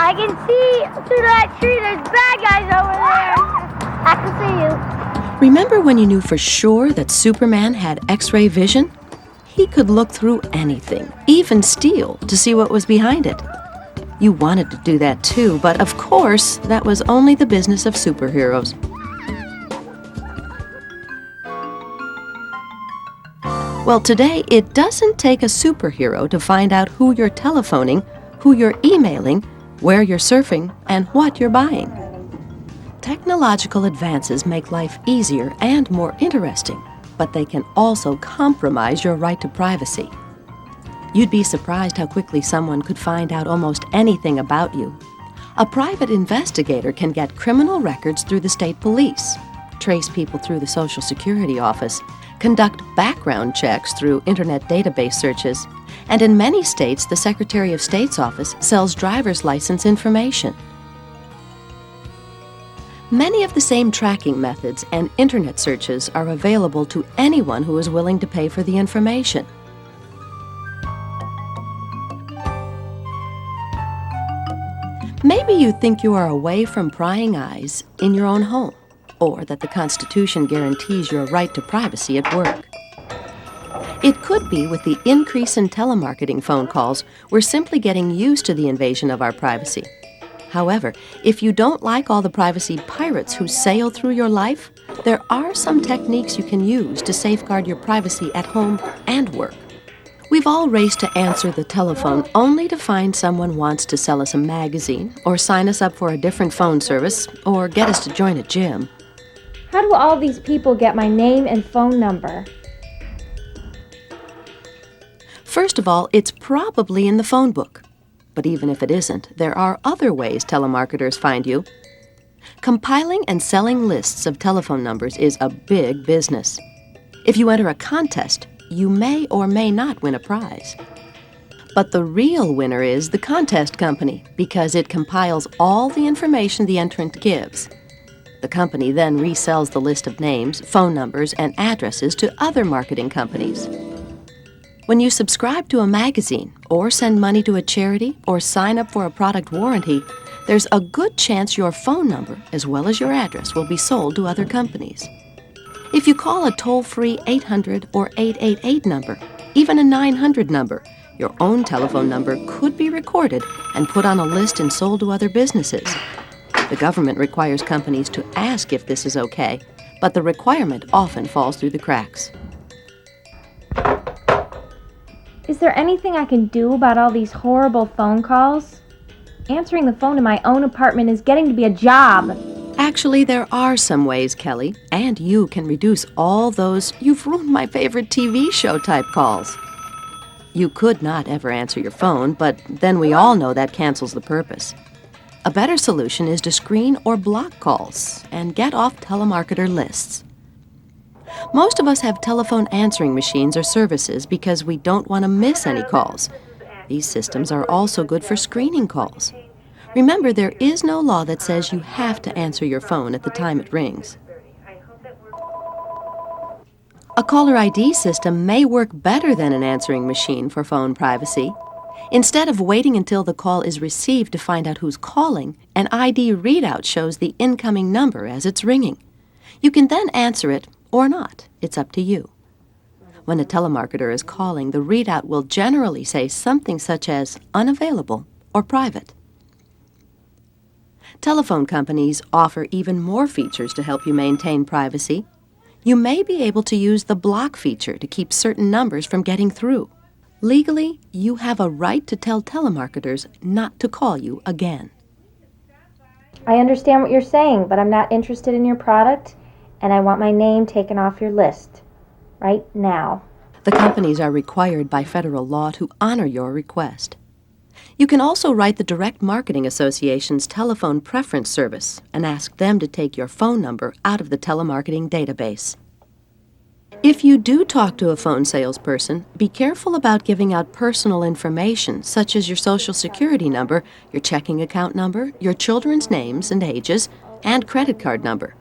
I can see through that tree. There's bad guys over there. I can see you. Remember when you knew for sure that Superman had X-ray vision? He could look through anything, even steel, to see what was behind it. You wanted to do that too, but of course, that was only the business of superheroes. Well, today, it doesn't take a superhero to find out who you're telephoning, who you're emailing, where you're surfing, and what you're buying. Technological advances make life easier and more interesting, but they can also compromise your right to privacy. You'd be surprised how quickly someone could find out almost anything about you. A private investigator can get criminal records through the state police, trace people through the Social Security office, conduct background checks through internet database searches, and in many states, the Secretary of State's office sells driver's license information. Many of the same tracking methods and internet searches are available to anyone who is willing to pay for the information. Maybe you think you are away from prying eyes in your own home, or that the Constitution guarantees your right to privacy at work. It could be with the increase in telemarketing phone calls, we're simply getting used to the invasion of our privacy. However, if you don't like all the privacy pirates who sail through your life, there are some techniques you can use to safeguard your privacy at home and work. We've all raced to answer the telephone only to find someone wants to sell us a magazine, or sign us up for a different phone service, or get us to join a gym. How do all these people get my name and phone number? First of all, it's probably in the phone book. But even if it isn't, there are other ways telemarketers find you. Compiling and selling lists of telephone numbers is a big business. If you enter a contest, you may or may not win a prize. But the real winner is the contest company, because it compiles all the information the entrant gives. The company then resells the list of names, phone numbers, and addresses to other marketing companies. When you subscribe to a magazine, or send money to a charity, or sign up for a product warranty, there's a good chance your phone number, as well as your address, will be sold to other companies. If you call a toll-free 800 or 888 number, even a 900 number, your own telephone number could be recorded and put on a list and sold to other businesses. The government requires companies to ask if this is okay, but the requirement often falls through the cracks. Is there anything I can do about all these horrible phone calls? Answering the phone in my own apartment is getting to be a job. Actually, there are some ways, Kelly, and you can reduce all those "you've ruined my favorite TV show" type calls. You could not ever answer your phone, but then we all know that cancels the purpose. A better solution is to screen or block calls and get off telemarketer lists. Most of us have telephone answering machines or services because we don't want to miss any calls. These systems are also good for screening calls. Remember, there is no law that says you have to answer your phone at the time it rings. A caller ID system may work better than an answering machine for phone privacy. Instead of waiting until the call is received to find out who's calling, an ID readout shows the incoming number as it's ringing. You can then answer it or not. It's up to you. When a telemarketer is calling, the readout will generally say something such as unavailable or private. Telephone companies offer even more features to help you maintain privacy. You may be able to use the block feature to keep certain numbers from getting through. Legally, you have a right to tell telemarketers not to call you again. I understand what you're saying, but I'm not interested in your product, and I want my name taken off your list. Right now. The companies are required by federal law to honor your request. You can also write the Direct Marketing Association's telephone preference service and ask them to take your phone number out of the telemarketing database. If you do talk to a phone salesperson, be careful about giving out personal information such as your Social Security number, your checking account number, your children's names and ages, and credit card number.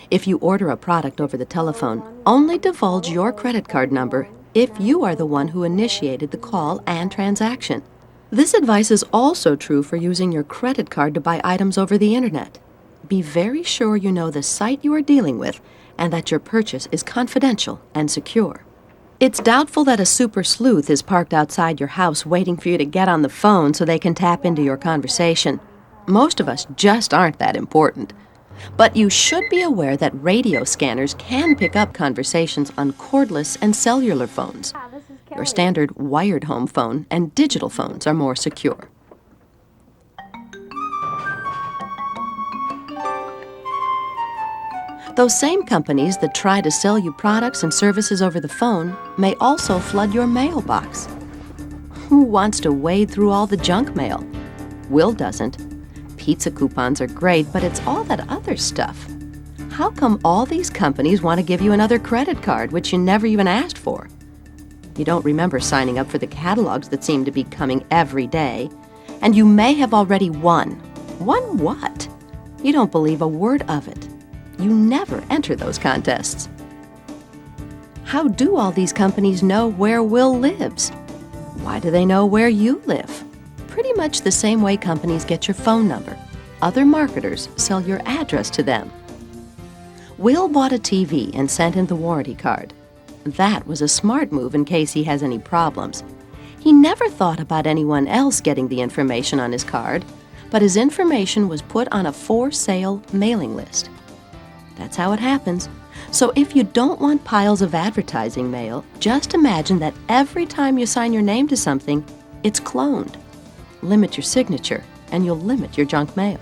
If you order a product over the telephone, only divulge your credit card number if you are the one who initiated the call and transaction. This advice is also true for using your credit card to buy items over the internet. Be very sure you know the site you are dealing with and that your purchase is confidential and secure. It's doubtful that a super sleuth is parked outside your house waiting for you to get on the phone so they can tap into your conversation. Most of us just aren't that important. But you should be aware that radio scanners can pick up conversations on cordless and cellular phones. Your standard wired home phone and digital phones are more secure. Those same companies that try to sell you products and services over the phone may also flood your mailbox. Who wants to wade through all the junk mail? Will doesn't. Pizza coupons are great, but it's all that other stuff. How come all these companies want to give you another credit card, which you never even asked for? You don't remember signing up for the catalogs that seem to be coming every day. And you may have already won. Won what? You don't believe a word of it. You never enter those contests. How do all these companies know where Will lives? Why do they know where you live? Pretty much the same way companies get your phone number. Other marketers sell your address to them. Will bought a TV and sent in the warranty card. That was a smart move in case he has any problems. He never thought about anyone else getting the information on his card, but his information was put on a for-sale mailing list. That's how it happens. So if you don't want piles of advertising mail, just imagine that every time you sign your name to something, it's cloned. Limit your signature, and you'll limit your junk mail.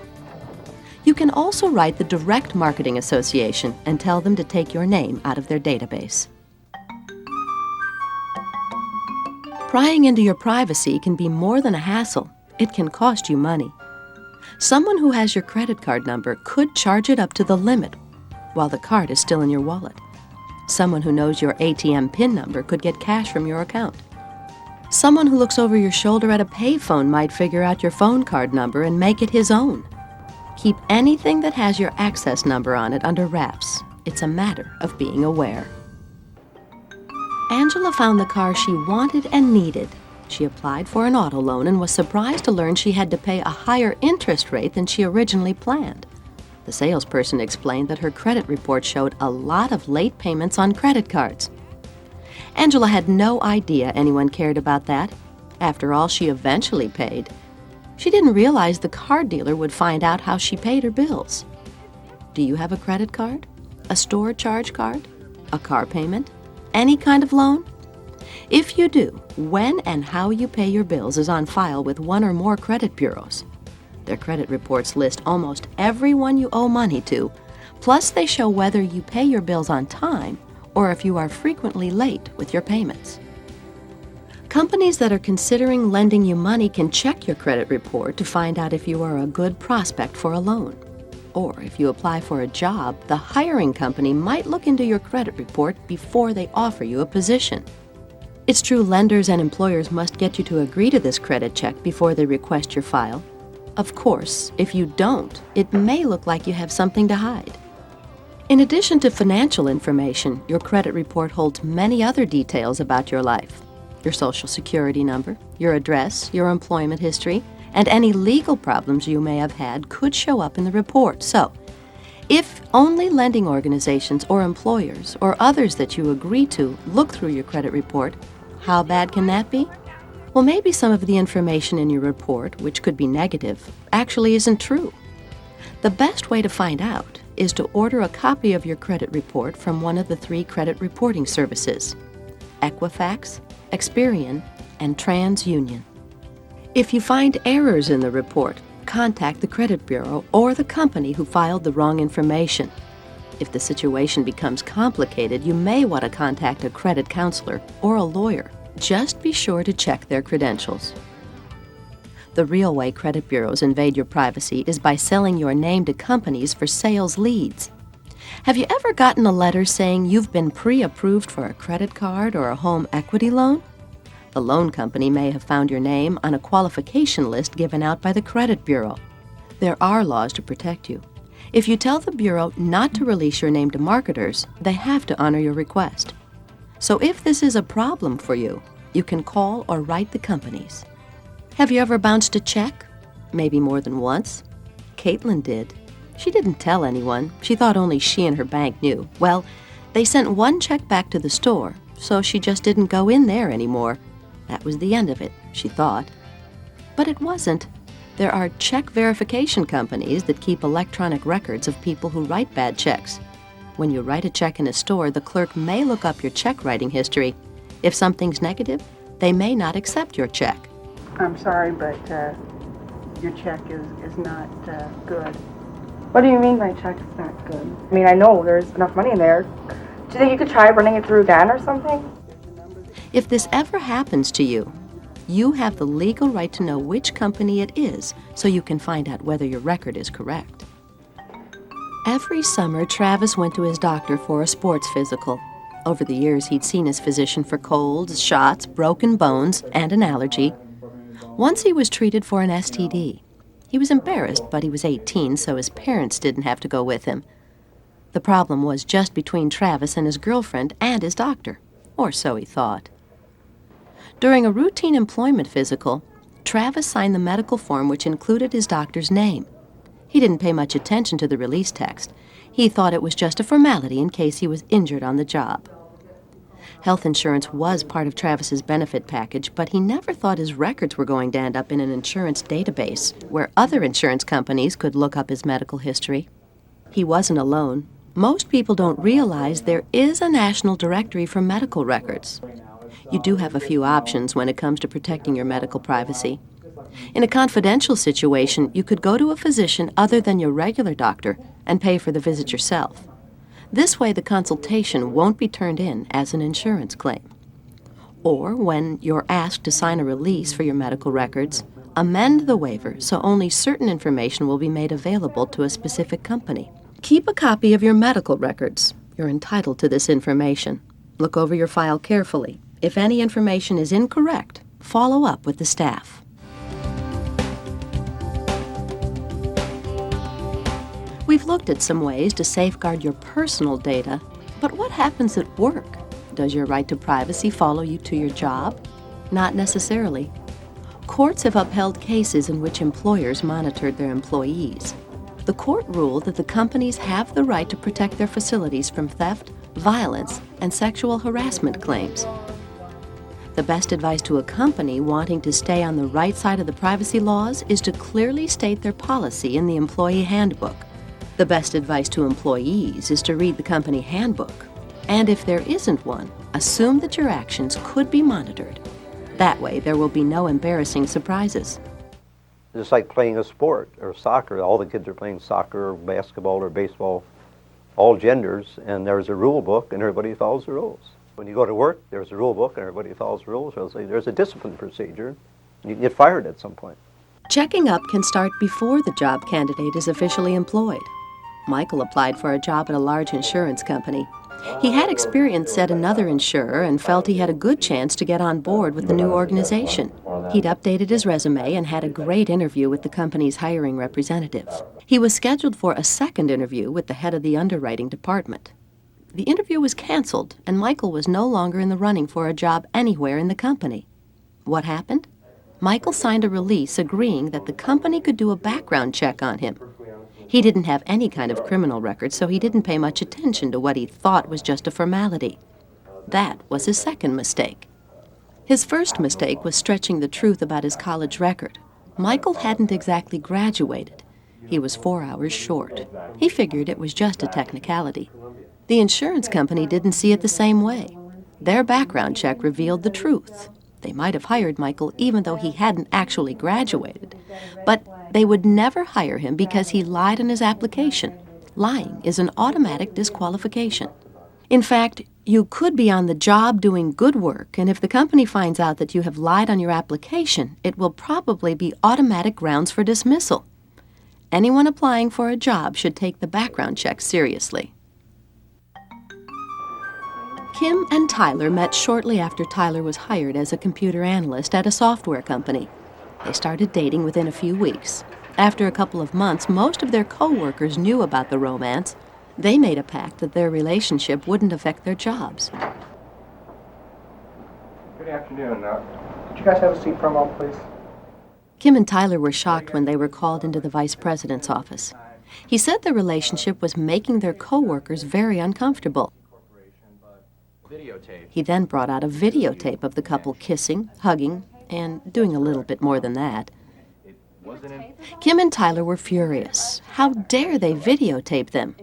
You can also write the Direct Marketing Association and tell them to take your name out of their database. Prying into your privacy can be more than a hassle. It can cost you money. Someone who has your credit card number could charge it up to the limit while the card is still in your wallet. Someone who knows your ATM PIN number could get cash from your account. Someone who looks over your shoulder at a payphone might figure out your phone card number and make it his own. Keep anything that has your access number on it under wraps. It's a matter of being aware. Angela found the car she wanted and needed. She applied for an auto loan and was surprised to learn she had to pay a higher interest rate than she originally planned. The salesperson explained that her credit report showed a lot of late payments on credit cards. Angela had no idea anyone cared about that. After all, she eventually paid. She didn't realize the car dealer would find out how she paid her bills. Do you have a credit card? A store charge card? A car payment? Any kind of loan? If you do, when and how you pay your bills is on file with one or more credit bureaus. Their credit reports list almost everyone you owe money to, plus they show whether you pay your bills on time or if you are frequently late with your payments. Companies that are considering lending you money can check your credit report to find out if you are a good prospect for a loan. Or if you apply for a job, the hiring company might look into your credit report before they offer you a position. It's true lenders and employers must get you to agree to this credit check before they request your file. Of course, if you don't, it may look like you have something to hide. In addition to financial information, your credit report holds many other details about your life. Your social security number, your address, your employment history, and any legal problems you may have had could show up in the report. So, if only lending organizations or employers or others that you agree to look through your credit report, how bad can that be? Well, maybe some of the information in your report, which could be negative, actually isn't true. The best way to find out is to order a copy of your credit report from one of the 3 credit reporting services: Equifax, Experian, and TransUnion. If you find errors in the report, contact the credit bureau or the company who filed the wrong information. If the situation becomes complicated, you may want to contact a credit counselor or a lawyer. Just be sure to check their credentials. The real way credit bureaus invade your privacy is by selling your name to companies for sales leads. Have you ever gotten a letter saying you've been pre-approved for a credit card or a home equity loan? The loan company may have found your name on a qualification list given out by the credit bureau. There are laws to protect you. If you tell the bureau not to release your name to marketers, they have to honor your request. So if this is a problem for you, you can call or write the companies. Have you ever bounced a check? Maybe more than once. Caitlin did. She didn't tell anyone. She thought only she and her bank knew. Well, they sent one check back to the store, so she just didn't go in there anymore. That was the end of it, she thought. But it wasn't. There are check verification companies that keep electronic records of people who write bad checks. When you write a check in a store, the clerk may look up your check writing history. If something's negative, they may not accept your check. I'm sorry, but your check is not good. What do you mean my check's not good? I mean, I know there's enough money in there. Do you think you could try running it through again or something? If this ever happens to you, you have the legal right to know which company it is so you can find out whether your record is correct. Every summer, Travis went to his doctor for a sports physical. Over the years, he'd seen his physician for colds, shots, broken bones, and an allergy. Once he was treated for an STD. He was embarrassed, but he was 18, so his parents didn't have to go with him. The problem was just between Travis and his girlfriend and his doctor, or so he thought. During a routine employment physical, Travis signed the medical form which included his doctor's name. He didn't pay much attention to the release text. He thought it was just a formality in case he was injured on the job. Health insurance was part of Travis's benefit package, but he never thought his records were going to end up in an insurance database where other insurance companies could look up his medical history. He wasn't alone. Most people don't realize there is a national directory for medical records. You do have a few options when it comes to protecting your medical privacy. In a confidential situation, you could go to a physician other than your regular doctor and pay for the visit yourself. This way, the consultation won't be turned in as an insurance claim. Or, when you're asked to sign a release for your medical records, amend the waiver so only certain information will be made available to a specific company. Keep a copy of your medical records. You're entitled to this information. Look over your file carefully. If any information is incorrect, follow up with the staff. We've looked at some ways to safeguard your personal data, but what happens at work? Does your right to privacy follow you to your job? Not necessarily. Courts have upheld cases in which employers monitored their employees. The court ruled that the companies have the right to protect their facilities from theft, violence, and sexual harassment claims. The best advice to a company wanting to stay on the right side of the privacy laws is to clearly state their policy in the employee handbook. The best advice to employees is to read the company handbook. And if there isn't one, assume that your actions could be monitored. That way, there will be no embarrassing surprises. It's like playing a sport or soccer. All the kids are playing soccer or basketball or baseball, all genders, and there's a rule book and everybody follows the rules. When you go to work, there's a rule book and everybody follows the rules. So there's a discipline procedure. You can get fired at some point. Checking up can start before the job candidate is officially employed. Michael applied for a job at a large insurance company. He had experience at another insurer and felt he had a good chance to get on board with the new organization. He'd updated his resume and had a great interview with the company's hiring representative. He was scheduled for a second interview with the head of the underwriting department. The interview was canceled, and Michael was no longer in the running for a job anywhere in the company. What happened? Michael signed a release agreeing that the company could do a background check on him. He didn't have any kind of criminal record, so he didn't pay much attention to what he thought was just a formality. That was his second mistake. His first mistake was stretching the truth about his college record. Michael hadn't exactly graduated. He was 4 hours short. He figured it was just a technicality. The insurance company didn't see it the same way. Their background check revealed the truth. They might have hired Michael even though he hadn't actually graduated. But they would never hire him because he lied on his application. Lying is an automatic disqualification. In fact, you could be on the job doing good work, and if the company finds out that you have lied on your application, it will probably be automatic grounds for dismissal. Anyone applying for a job should take the background check seriously. Kim and Tyler met shortly after Tyler was hired as a computer analyst at a software company. They started dating within a few weeks. After a couple of months, most of their co-workers knew about the romance. They made a pact that their relationship wouldn't affect their jobs. Good afternoon. Could you guys have a seat for a moment, please? Kim and Tyler were shocked when they were called into the vice president's office. He said the relationship was making their co-workers very uncomfortable. He then brought out a videotape of the couple kissing, hugging, and doing a little bit more than that. Kim and Tyler were furious. How dare they videotape them?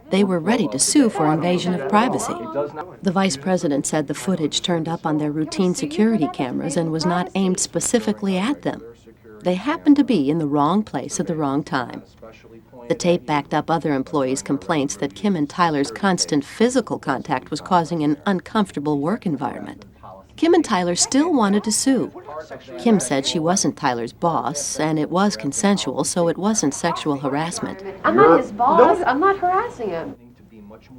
They were ready to sue for invasion of privacy. The vice president said the footage turned up on their routine security cameras and was not aimed specifically at them. They happened to be in the wrong place at the wrong time. The tape backed up other employees' complaints that Kim and Tyler's constant physical contact was causing an uncomfortable work environment. Kim and Tyler still wanted to sue. Kim said she wasn't Tyler's boss, and it was consensual, so it wasn't sexual harassment. I'm not his boss. I'm not harassing him.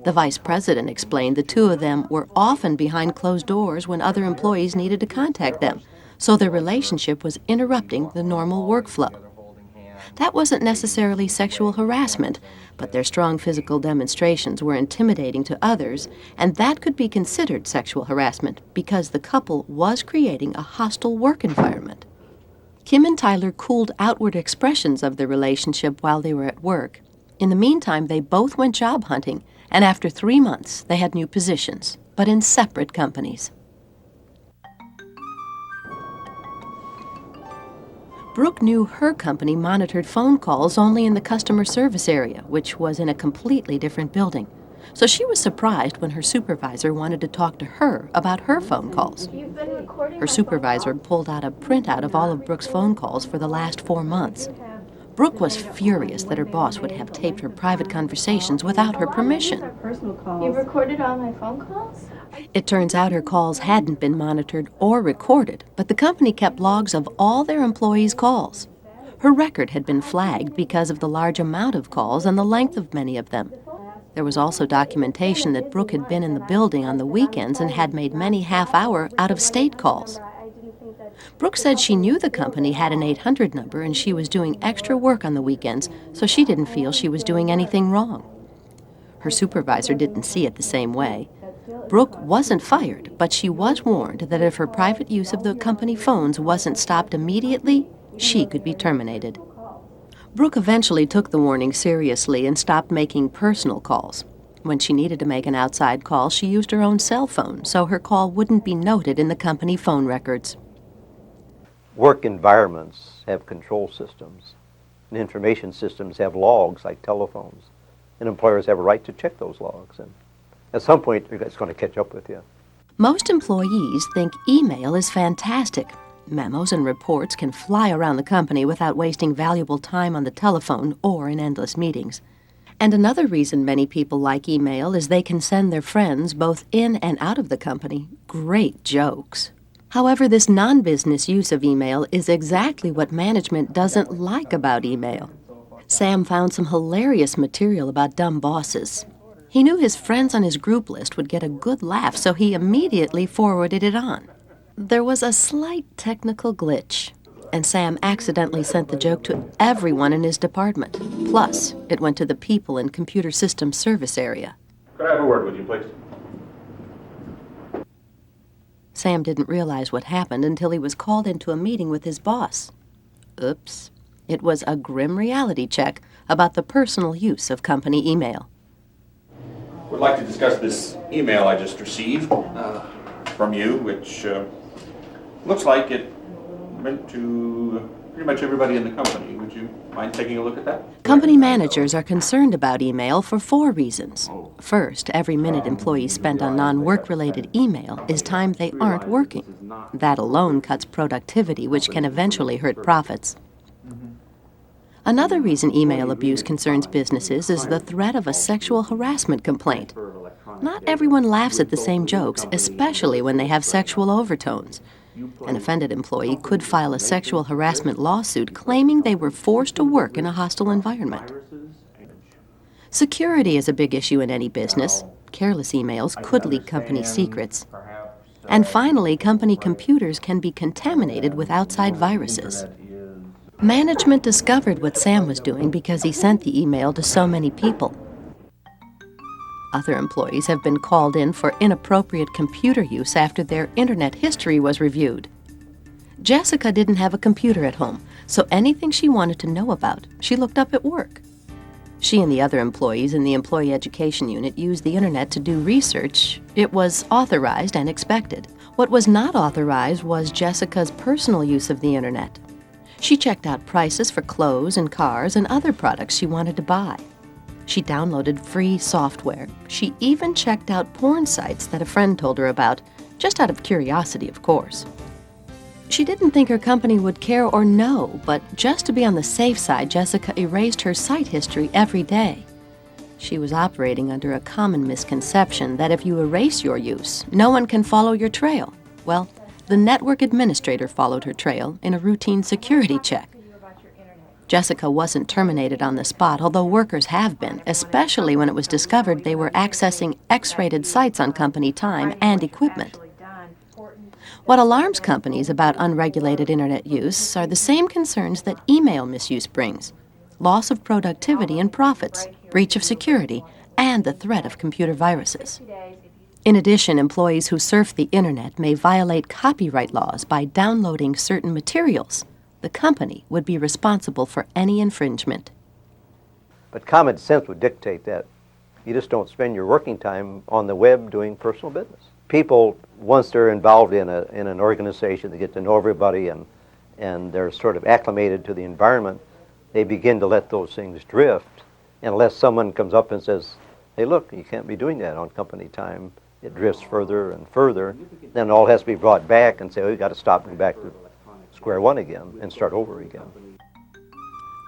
The vice president explained the two of them were often behind closed doors when other employees needed to contact them, so their relationship was interrupting the normal workflow. That wasn't necessarily sexual harassment, but their strong physical demonstrations were intimidating to others, and that could be considered sexual harassment because the couple was creating a hostile work environment. Kim and Tyler cooled outward expressions of their relationship while they were at work. In the meantime, they both went job hunting, and after 3 months, they had new positions, but in separate companies. Brooke knew her company monitored phone calls only in the customer service area, which was in a completely different building. So she was surprised when her supervisor wanted to talk to her about her phone calls. Her supervisor pulled out a printout of all of Brooke's phone calls for the last 4 months. Brooke was furious that her boss would have taped her private conversations without her permission. You recorded all my phone calls? It turns out her calls hadn't been monitored or recorded, but the company kept logs of all their employees' calls. Her record had been flagged because of the large amount of calls and the length of many of them. There was also documentation that Brooke had been in the building on the weekends and had made many half-hour, out-of-state calls. Brooke said she knew the company had an 800 number and she was doing extra work on the weekends, so she didn't feel she was doing anything wrong. Her supervisor didn't see it the same way. Brooke wasn't fired, but she was warned that if her private use of the company phones wasn't stopped immediately, she could be terminated. Brooke eventually took the warning seriously and stopped making personal calls. When she needed to make an outside call, she used her own cell phone, so her call wouldn't be noted in the company phone records. Work environments have control systems, and information systems have logs like telephones, and employers have a right to check those logs. And at some point, it's going to catch up with you. Most employees think email is fantastic. Memos and reports can fly around the company without wasting valuable time on the telephone or in endless meetings. And another reason many people like email is they can send their friends, both in and out of the company, great jokes. However, this non-business use of email is exactly what management doesn't like about email. Sam found some hilarious material about dumb bosses. He knew his friends on his group list would get a good laugh, so he immediately forwarded it on. There was a slight technical glitch, and Sam accidentally sent the joke to everyone in his department. Plus, it went to the people in computer systems service area. Could I have a word with you, please? Sam didn't realize what happened until he was called into a meeting with his boss. Oops. It was a grim reality check about the personal use of company email. Would like to discuss this email I just received from you, which looks like it went to pretty much everybody in the company. Would you mind taking a look at that? Company managers are concerned about email for 4 reasons. First, every minute employees spend on non-work-related email is time they aren't working. That alone cuts productivity, which can eventually hurt profits. Another reason email abuse concerns businesses is the threat of a sexual harassment complaint. Not everyone laughs at the same jokes, especially when they have sexual overtones. An offended employee could file a sexual harassment lawsuit claiming they were forced to work in a hostile environment. Security is a big issue in any business. Careless emails could leak company secrets. And finally, company computers can be contaminated with outside viruses. Management discovered what Sam was doing because he sent the email to so many people. Other employees have been called in for inappropriate computer use after their internet history was reviewed. Jessica didn't have a computer at home, So anything she wanted to know about, she looked up at work. She and the other employees in the Employee Education Unit used the internet to do research. It was authorized and expected. What was not authorized was Jessica's personal use of the internet. She checked out prices for clothes and cars and other products she wanted to buy. She downloaded free software. She even checked out porn sites that a friend told her about, just out of curiosity, of course. She didn't think her company would care or know, but just to be on the safe side, Jessica erased her site history every day. She was operating under a common misconception that if you erase your use, no one can follow your trail. Well, the network administrator followed her trail in a routine security check. Jessica wasn't terminated on the spot, although workers have been, especially when it was discovered they were accessing X-rated sites on company time and equipment. What alarms companies about unregulated internet use are the same concerns that email misuse brings: loss of productivity and profits, breach of security, and the threat of computer viruses. In addition, employees who surf the internet may violate copyright laws by downloading certain materials. The company would be responsible for any infringement. But common sense would dictate that you just don't spend your working time on the web doing personal business. People, once they're involved in an organization, they get to know everybody and they're sort of acclimated to the environment, they begin to let those things drift. And unless someone comes up and says, hey, look, you can't be doing that on company time, it drifts further and further, then it all has to be brought back and say, oh, you've got to stop and go back to square one again and start over again.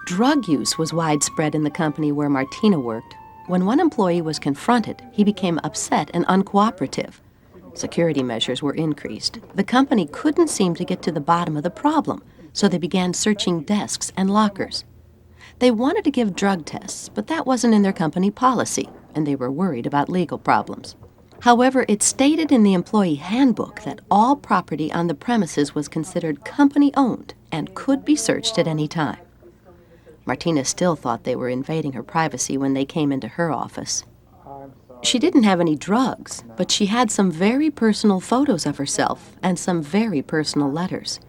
Drug use was widespread in the company where Martina worked. When one employee was confronted, he became upset and uncooperative. Security measures were increased. The company couldn't seem to get to the bottom of the problem, so they began searching desks and lockers. They wanted to give drug tests, but that wasn't in their company policy, and they were worried about legal problems. However, it stated in the employee handbook that all property on the premises was considered company-owned and could be searched at any time. Martina still thought they were invading her privacy when they came into her office. She didn't have any drugs, but she had some very personal photos of herself and some very personal letters.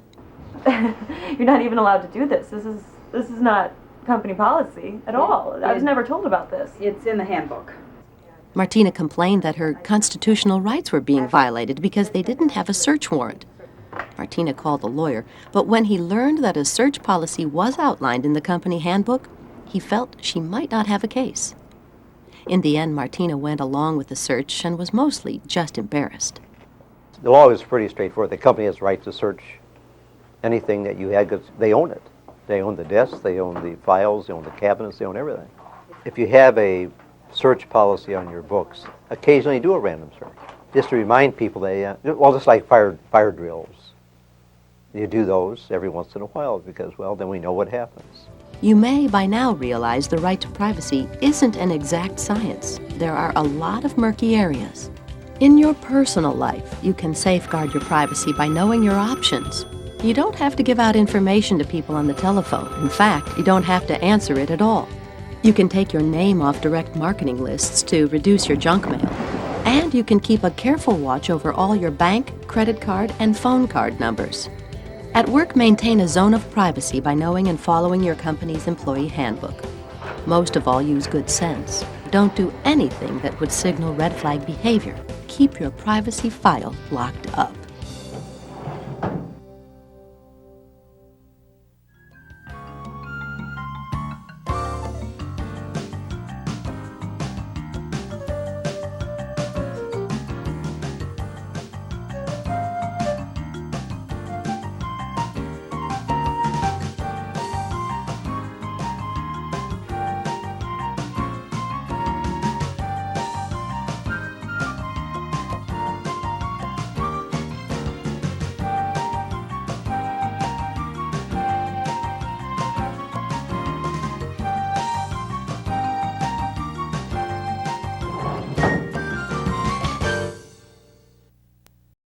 You're not even allowed to do this. This is not company policy at all. I was never told about this. It's in the handbook. Martina complained that her constitutional rights were being violated because they didn't have a search warrant. Martina called a lawyer, but when he learned that a search policy was outlined in the company handbook, he felt she might not have a case. In the end, Martina went along with the search and was mostly just embarrassed. The law is pretty straightforward. The company has the right to search anything that you had because they own it. They own the desks, they own the files, they own the cabinets, they own everything. If you have a search policy on your books, occasionally do a random search, just to remind people that, just like fire drills. You do those every once in a while because, well, then we know what happens. You may by now realize the right to privacy isn't an exact science. There are a lot of murky areas. In your personal life, you can safeguard your privacy by knowing your options. You don't have to give out information to people on the telephone. In fact, you don't have to answer it at all. You can take your name off direct marketing lists to reduce your junk mail. And you can keep a careful watch over all your bank, credit card, and phone card numbers. At work, maintain a zone of privacy by knowing and following your company's employee handbook. Most of all, use good sense. Don't do anything that would signal red flag behavior. Keep your privacy file locked up.